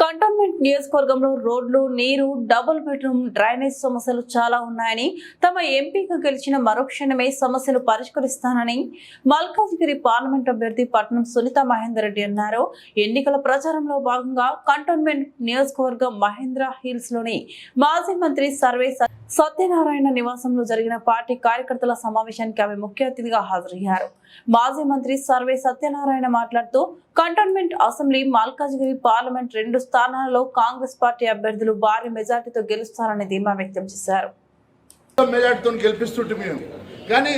Cantonment నియోజకవర్గంలో రోడ్లు, నీరు, డబుల్ బెడ్రూమ్, డ్రైనేజ్ సమస్యలు చాలా ఉన్నాయని, తమ ఎంపీగా గెలిచిన మరుక్షణమే సమస్యలు పరిష్కరిస్తానని మల్కాజ్గిరి పార్లమెంట్ అభ్యర్థి పట్నం సునీత మహేందర్ రెడ్డి అన్నారు. ఎన్నికల ప్రచారంలో భాగంగా కంటోన్మెంట్ నియోజకవర్గం మహేంద్ర హిల్స్ లోని మాజీ మంత్రి సర్వే సత్యనారాయణ నివాసంలో జరిగిన పార్టీ కార్యకర్తల సమావేశానికి ఆమె ముఖ్య అతిథిగా హాజరయ్యారు. మాజీ మంత్రి సర్వే సత్యనారాయణ మాట్లాడుతూ కంటోన్మెంట్ అసెంబ్లీ, మల్కాజ్గిరి పార్లమెంట్ 2 స్థానాలలో కాంగ్రెస్ పార్టీ అభ్యర్థులు భారీ మెజార్టీతో గెలుస్తారని ధీమా వ్యక్తం చేశారు. మెజార్టీతో గెలిపిస్తుంటే మేము కానీ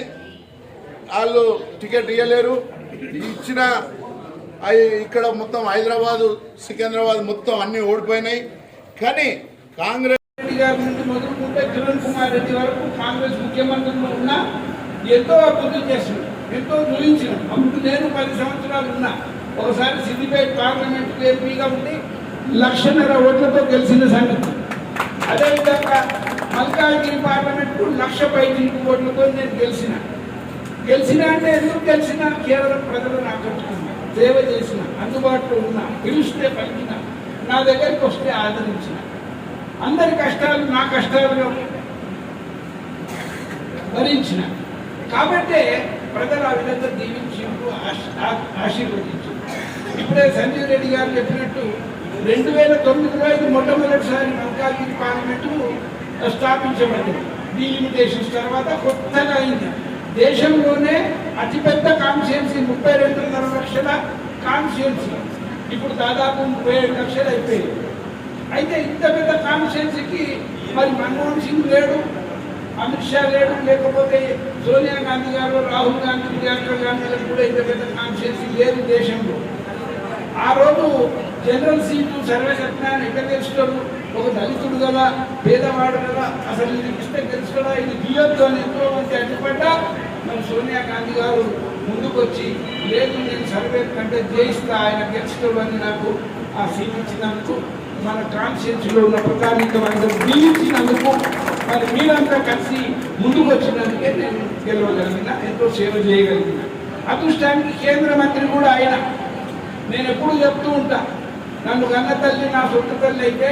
వాళ్ళు టికెట్ ఇవ్వలేరు. ఇచ్చిన ఇక్కడ మొత్తం హైదరాబాదు, సికింద్రాబాద్ మొత్తం అన్ని ఓడిపోయినాయి. కానీ కాంగ్రెస్ గారి నుండి మొదలుకుంటే కిరణ్ కుమార్ రెడ్డి వరకు కాంగ్రెస్ ముఖ్యమంత్రిలో ఉన్నా ఎంతో అభివృద్ధి చేసింది, ఎంతో చూపించిన. అప్పుడు నేను 10 సంవత్సరాలు ఉన్నా. ఒకసారి సిద్దిపేట పార్లమెంట్కి ఎంపీగా ఉండి 1,00,000 ఓట్లతో గెలిచిన సంగతి. అదేవిధంగా మల్కాజ్గిరి పార్లమెంట్కు 1,00,000 పైకి ఓట్లతో నేను గెలిచిన అంటే ఎందుకు గెలిచిన? కేవలం ప్రజలను ఆకట్టుకున్నా, సేవ చేసిన, అందుబాటులో ఉన్నా, పిలిస్తే పలికిన, నా దగ్గరికి వస్తే ఆదరించిన, అందరి కష్టాలు నా కష్టాలుగా భరించిన. కాబట్టి ప్రజలు ఆ విధంగా దీవించిండ్రు, ఆశీర్వదించారు. ఇప్పుడే సంజీవ్ రెడ్డి గారు చెప్పినట్టు 2009లో ఇది మొట్టమొదటిసారి మల్కాజ్గిరి పార్లమెంటు స్థాపించబడింది. డీలిమిటేషన్స్ తర్వాత కొత్తగా అయింది. దేశంలోనే అతిపెద్ద కాన్స్టిట్యుయెన్సీ 32.5 లక్షల కాన్స్టిట్యుయెన్సీ ఇప్పుడు దాదాపు 37 లక్షలు అయిపోయాయి. అయితే ఇంత పెద్ద కాన్స్టిట్యుయెన్సీకి మరి మన్మోహన్ సింగ్ లేడు, అమిత్ షా లేడు, లేకపోతే సోనియా గాంధీ గారు, రాహుల్ గాంధీ, ప్రియాంక గాంధీలకు కూడా ఇంత పెద్ద కాన్స్టిట్యుయెన్సీ లేదు దేశంలో. ఆ రోజు జనరల్ సీటు సర్వే సత్యనారాయణ ఎక్కడ గెలుస్తాడు? ఒక దళితుడు కదా, పేదవాడు కదా, అసలు ఇది ఇస్తే గెలుస్తాడా, ఇది తీయొద్దు అని ఎంతో మంది అడ్డుపడ్డా మరి సోనియా గాంధీ గారు ముందుకు వచ్చి లేదు నేను సర్వే కంటే జయిస్తా, ఆయన గెలుస్తాడు అని నాకు ఆ సీట్ ఇచ్చినందుకు, మన కాన్స్టిట్యున్సీలో ఉన్న ప్రధానికం అందరూ దీవించినందుకు, మరి మీరంతా కలిసి ముందుకు వచ్చినందుకే నేను గెలవగలిగిన, ఎంతో సేవ చేయగలిగిన. అదృష్టానికి కేంద్ర మంత్రి కూడా ఆయన. నేను ఎప్పుడు చెప్తూ ఉంటా, నన్ను కన్న తల్లి నా సొంత తల్లి అయితే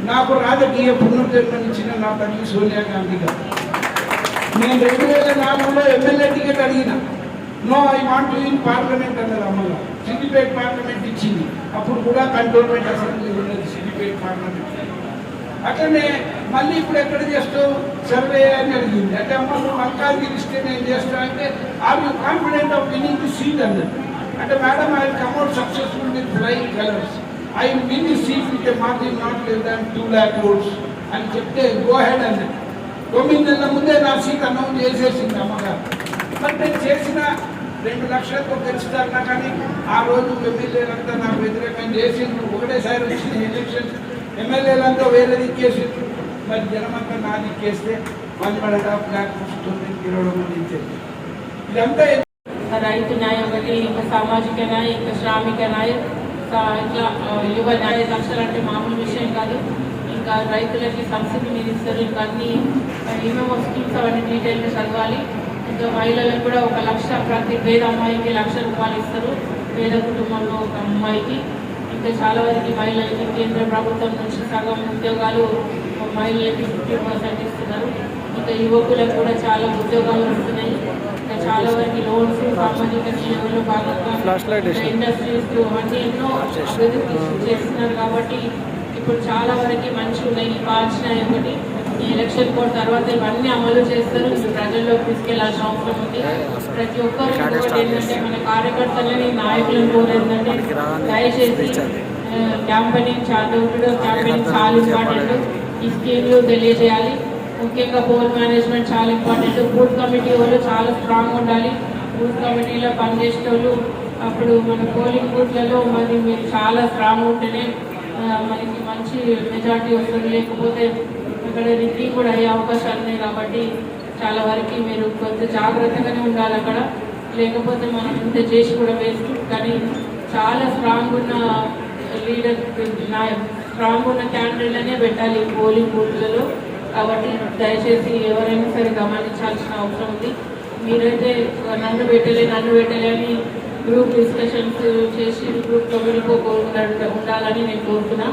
నాకు రాజకీయ పునర్జన్మనిచ్చిన నా తల్లి సోనియా గాంధీ గారు. నేను 2004లో ఎమ్మెల్యే టికెట్ అడిగిన. No, I want in parliament అన్నారు అమ్మగా. సిద్దిపేట పార్లమెంట్ ఇచ్చింది. అప్పుడు కూడా కంటోన్మెంట్ అసెంబ్లీ ఉన్నది సిద్దిపేట పార్లమెంట్. అట్లనే మళ్ళీ ఇప్పుడు ఎక్కడ చేస్తావు సర్వే అని అడిగింది. అంటే అమ్మ నువ్వు మల్కాజ్గిరి ఇస్తే నేను చేస్తా అంటే are you confident of winning the seat అన్నది. అంటే madam I come out successful with flying colours, I win the seat with a margin not less than 2 lakh votes అని చెప్తే గో హెడ్ అన్నది. 9 నెలల ముందే నా సీట్ అనౌన్స్ చేసేసింది అమ్మగారు. మరి నేను చేసిన 2 లక్షలతో గెలుస్తారన్నా కానీ ఆ రోజు ఎమ్మెల్యేలంతా నాకు వ్యతిరేకంగా చేసిండ్రు. ఒకటేసారి వచ్చిన ఎలక్షన్స్ ఎమ్మెల్యేలంతా వేరే దిక్కేసిండ్రు. మరి జనమంతా నా దిక్కేస్తే 1.5 lakh వస్తుంది, 20 మంది ఇచ్చేది. ఇదంతా రైతు న్యాయం ఒకటి, ఇంకా సామాజిక న్యాయం, ఇంకా శ్రామిక న్యాయం, ఇట్లా యువ న్యాయ లక్షలు అంటే మామూలు విషయం కాదు. ఇంకా రైతులకి సబ్సిడీ మీద ఇస్తారు. ఇంకా అన్ని ఏమేమో స్కీమ్స్ అవన్నీ డీటెయిల్గా చదవాలి. ఇంకా మహిళలకు కూడా 1 లక్ష, ప్రతి పేద అమ్మాయికి 1,00,000 రూపాయలు ఇస్తారు, పేద కుటుంబంలో ఒక అమ్మాయికి. ఇంకా చాలా వరకు మహిళలకి కేంద్ర ప్రభుత్వం నుంచి సగం ఉద్యోగాలు మహిళలకి 50% ఇస్తున్నారు. ఇంకా యువకులకు కూడా చాలా ఉద్యోగాలు వస్తున్నాయి. ఇంకా చాలా వరకు లోన్స్, సామాజిక నియమంలో భాగంగా ఇండస్ట్రీస్ అన్నీ ఎన్నో అభివృద్ధి చేస్తున్నారు. కాబట్టి ఇప్పుడు చాలా వరకు మంచి ఉన్నాయి. కాల్చినాయి ఒకటి ఈ ఎలక్షన్ కోడ్ తర్వాత ఇవన్నీ అమలు చేస్తారు. ప్రజల్లోకి తీసుకెళ్లాల్సిన అవసరం ఉంది. ప్రతి ఒక్కరు ఏంటంటే మన కార్యకర్తలని, నాయకులను కోరేందంటే దయచేసి క్యాంపెయినింగ్ చాలా ఇంపార్టెంట్. ఈ స్కీమ్లు తెలియజేయాలి. ముఖ్యంగా పోల్ మేనేజ్మెంట్ చాలా ఇంపార్టెంట్. బూత్ కమిటీ వాళ్ళు చాలా స్ట్రాంగ్ ఉండాలి. బూత్ కమిటీలో పనిచేసే వాళ్ళు అప్పుడు మన పోలింగ్ బూత్లలో మరి మీరు చాలా స్ట్రాంగ్ ఉంటేనే మనకి మంచి మెజార్టీ వస్తుంది. లేకపోతే అక్కడ రిగ్గింగ్ కూడా అయ్యే అవకాశాలు ఉన్నాయి. కాబట్టి చాలా వరకు మీరు కొంచెం జాగ్రత్తగానే ఉండాలి అక్కడ. లేకపోతే మనం ఇంత చేసి కూడా వేస్ట్. కానీ చాలా స్ట్రాంగ్ ఉన్న లీడర్, స్ట్రాంగ్ ఉన్న క్యాండిడేట్లనే పెట్టాలి పోలింగ్ బూత్లలో. కాబట్టి దయచేసి ఎవరైనా సరే గమనించాల్సిన అవసరం ఉంది. మీరైతే నన్ను పెట్టలే అని గ్రూప్ డిస్కషన్స్ చేసి గ్రూప్లో విడిపోకుండా ఉండాలని నేను కోరుతున్నా.